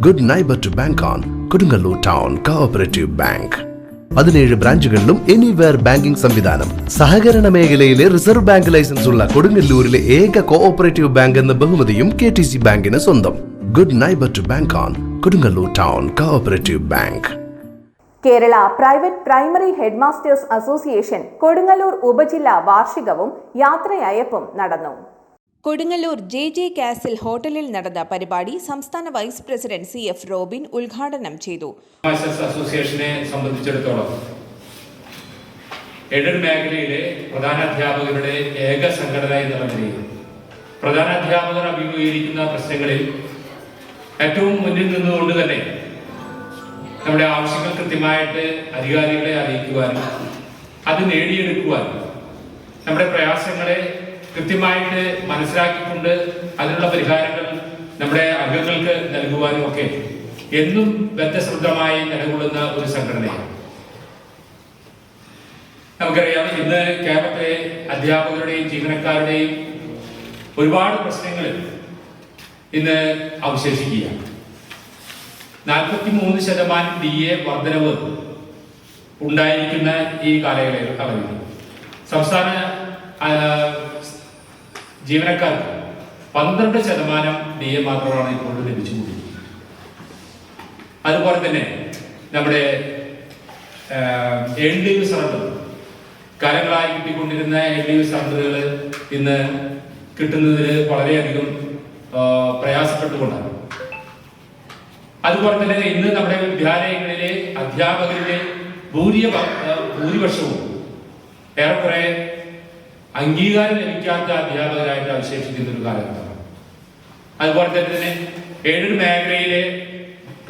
Good neighbour to bank on Kodungallur town cooperative bank. 17 ബ്രാഞ്ചുകളിലും anywhere banking സംവിധാനം. സഹകരണ മേഖലയിലെ റിസർവ് ബാങ്ക് ലൈസൻസ് ഉള്ള കൊടുങ്ങല്ലൂരിലെ ഏക കോഓപ്പറേറ്റീവ് ബാങ്ക് എന്ന ബഹുമതിയും KTC ബാങ്കിന് സ്വന്തം. Good neighbour to bank on Kodungallur town cooperative bank. Kerala private primary headmasters association Kodungallur ഉപജില്ലാ വാർഷികവും യാത്രയയപ്പും നടന്നു. കൊടുങ്ങല്ലൂർ JJ കാസിൽ ഹോട്ടലിൽ നടന്ന പരിപാടി സംസ്ഥാന വൈസ് പ്രസിഡന്റ് CF റോബിൻ ഉദ്ഘാടനം ചെയ്തു. അസോസിയേഷനെ സംബന്ധിച്ചിടത്തോളം എയ്ഡഡ് മേഖലയിലെ പ്രധാന അധ്യാപകരുടെ ഏക സംഘടന എന്നുള്ള നിലയിൽ പ്രധാന അധ്യാപകർ അഭിമുഖീകരിക്കുന്ന പ്രശ്നങ്ങളിൽ ഏറ്റവും മുന്നിൽ നിന്നുകൊണ്ട് തന്നെ നമ്മുടെ ആവശ്യങ്ങൾ കൃത്യമായിട്ട് അധികാരികളെ അറിയിക്കുവാനും അത് നേടിയെടുക്കുവാനും നമ്മുടെ പ്രയാസങ്ങളെ കൃത്യമായിട്ട് മനസ്സിലാക്കിക്കൊണ്ട് അതിനുള്ള പരിഹാരങ്ങൾ നമ്മുടെ അംഗങ്ങൾക്ക് നൽകുവാനും ഒക്കെ എന്നും ബദ്ധശ്രദ്ധമായി നിലകൊള്ളുന്ന ഒരു സംഘടനയാണ്. നമുക്കറിയാം, ഇന്ന് കേരളത്തിലെ അധ്യാപകരുടെയും ജീവനക്കാരുടെയും ഒരുപാട് പ്രശ്നങ്ങൾ ഇന്ന് അവശേഷിക്കുകയാണ്. 43% DA വർധനവ് ഉണ്ടായിരിക്കുന്ന ഈ കാലയളവിൽ സംസ്ഥാന ജീവനക്കാർക്ക് 12% DA മാത്രമാണ് ഇപ്പോൾ ലഭിച്ചുകൊണ്ടിരിക്കുന്നത്. അതുപോലെ തന്നെ നമ്മുടെ എൽ ലീവ് സറണ്ടർ കാലങ്ങളായി കിട്ടിക്കൊണ്ടിരുന്ന എൽ ലീവ് സറണ്ടറുകൾ ഇന്ന് കിട്ടുന്നതിന് വളരെയധികം പ്രയാസപ്പെട്ടുകൊണ്ടാണ്. അതുപോലെ തന്നെ ഇന്ന് നമ്മുടെ വിദ്യാലയങ്ങളിലെ അധ്യാപകരുടെ ഭൂരിപക്ഷവും ഏറെക്കുറെ അംഗീകാരം ലഭിക്കാത്ത അധ്യാപകരായിട്ട് അവശേഷിക്കുന്ന ഒരു കാലഘട്ടമാണ്. അതുപോലെ തന്നെ എയ്ഡഡ് മേഖലയിലെ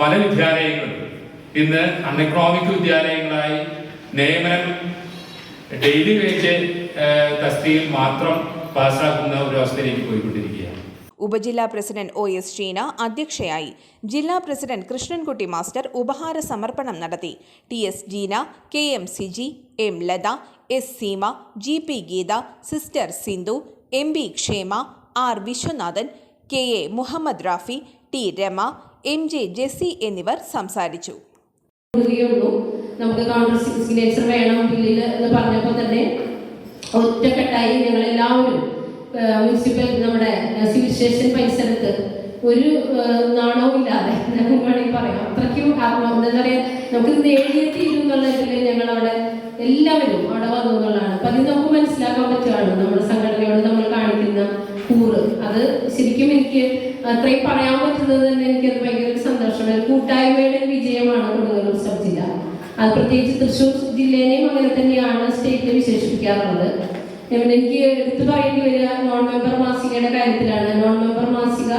പല വിദ്യാലയങ്ങളും ഇന്ന് അൺഎക്കണോമിക് വിദ്യാലയങ്ങളായി നിയമനം ഡെയിലി വേജ് തസ്തികയിൽ മാത്രം പാസ്സാക്കുന്ന ഒരു അവസ്ഥയിലേക്ക് പോയിക്കൊണ്ടിരിക്കുകയാണ്. ഉപജില്ലാ പ്രസിഡന്റ് OS ഷീന അധ്യക്ഷയായി. ജില്ലാ പ്രസിഡന്റ് കൃഷ്ണൻകുട്ടി മാസ്റ്റർ ഉപഹാര സമർപ്പണം നടത്തി. TS Jeena, KM Siji, M Latha, S Seema, GP Geetha, sister Sindhu, MB Kshema, R Viswanathan, KA Muhammad Rafi, T Rama, MJ Jessy എന്നിവർ സംസാരിച്ചു. നമുക്ക് കൗണ്ടർ സിഗ്നേച്ചർ വേണം ബില്ലിൽ എന്ന് പറഞ്ഞപ്പോൾ തന്നെ ഒറ്റക്കെട്ടായി ഞങ്ങളെല്ലാവരും മുനിസിപ്പൽ നമ്മുടെ സിവിൽ സ്റ്റേഷൻ പരിസരത്ത് ഒരു നാണവും ഇല്ലാതെ വേണമെങ്കിൽ പറയാം, അത്രയ്ക്കും എന്താ പറയുക, നമുക്ക് നേടിയെത്തിയിരുന്നു എന്നുള്ളതിൽ ഞങ്ങൾ അവിടെ എല്ലാവരും അവിടെ വന്നു എന്നുള്ളതാണ്. അപ്പം അത് നമുക്ക് മനസ്സിലാക്കാൻ പറ്റുകയാണ് നമ്മുടെ സംഘടനയോട് നമ്മൾ കാണിക്കുന്ന കൂറ്. അത് ശരിക്കും എനിക്ക് അത്രയും പറയാൻ പറ്റുന്നത് തന്നെ എനിക്കത് ഭയങ്കര ഒരു സന്തോഷമാണ്. കൂട്ടായ്മയുടെ വിജയമാണ് കൊടുങ്ങല്ലൂർ സബ് ജില്ല. അത് പ്രത്യേകിച്ച് തൃശ്ശൂർ ജില്ലേനെയും അങ്ങനെ തന്നെയാണ് സ്റ്റേറ്റിൽ വിശേഷിപ്പിക്കാറുള്ളത്. എനിക്ക് എടുത്തു പറയേണ്ടി വരിക നോൺ മെമ്പർ മാസികയുടെ കാര്യത്തിലാണ്. നോൺ മെമ്പർ മാസിക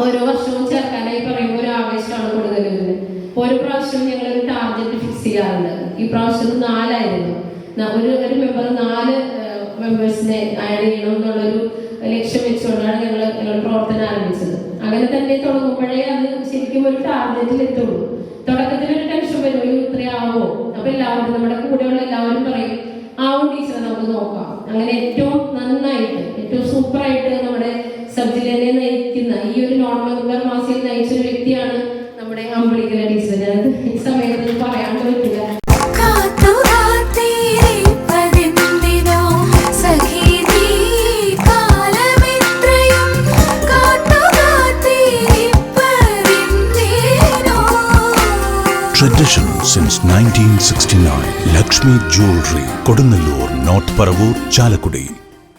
ഓരോ വർഷവും ചേർക്കാനായി പറയുമ്പോൾ ഒരു ആവേശമാണ് കൊടുങ്ങല്ലൂരിന്. ഓരോ പ്രാവശ്യവും ഞങ്ങൾ ഒരു ടാർഗറ്റ് ഫിക്സ് ചെയ്യാറുണ്ട്. ഈ പ്രാവശ്യം 4 ആയിരുന്നു. ഒരു മെമ്പർ 4 മെമ്പേഴ്സിനെ ആഡ് ചെയ്യണം എന്നുള്ളൊരു ലക്ഷ്യം വെച്ചുകൊണ്ടാണ് ഞങ്ങൾ പ്രവർത്തനം ആരംഭിച്ചത്. അങ്ങനെ തന്നെ തുടങ്ങുമ്പോഴേ അത് ശരിക്കും ഒരു ടാർഗറ്റിൽ എത്തുള്ളൂ. തുടക്കത്തിൽ ഒരു ടെൻഷൻ വരും, ഇത്രയാവോ? അപ്പൊ എല്ലാവരും നമ്മുടെ കൂടെയുള്ള എല്ലാവരും പറയും, ആവും ടീച്ചറെ, നമുക്ക് നോക്കാം. അങ്ങനെ ഏറ്റവും നന്നായിട്ട് ഏറ്റവും സൂപ്പറായിട്ട് നമ്മുടെ സബ് ജില്ലയെ നയിക്കുന്ന ഈ ഒരു നോൺ മെമ്പർ മാസികയിൽ നയിച്ച ഒരു വ്യക്തിയാണ് നമ്മുടെ അമ്പളിക്കല ടീച്ചർ. ഞാൻ ഈ സമയത്ത് പറയാൻ പറ്റില്ല. Tradition since 1969. Lakshmi Jewelry, Kodunallur, North Paravur, Chalakudi.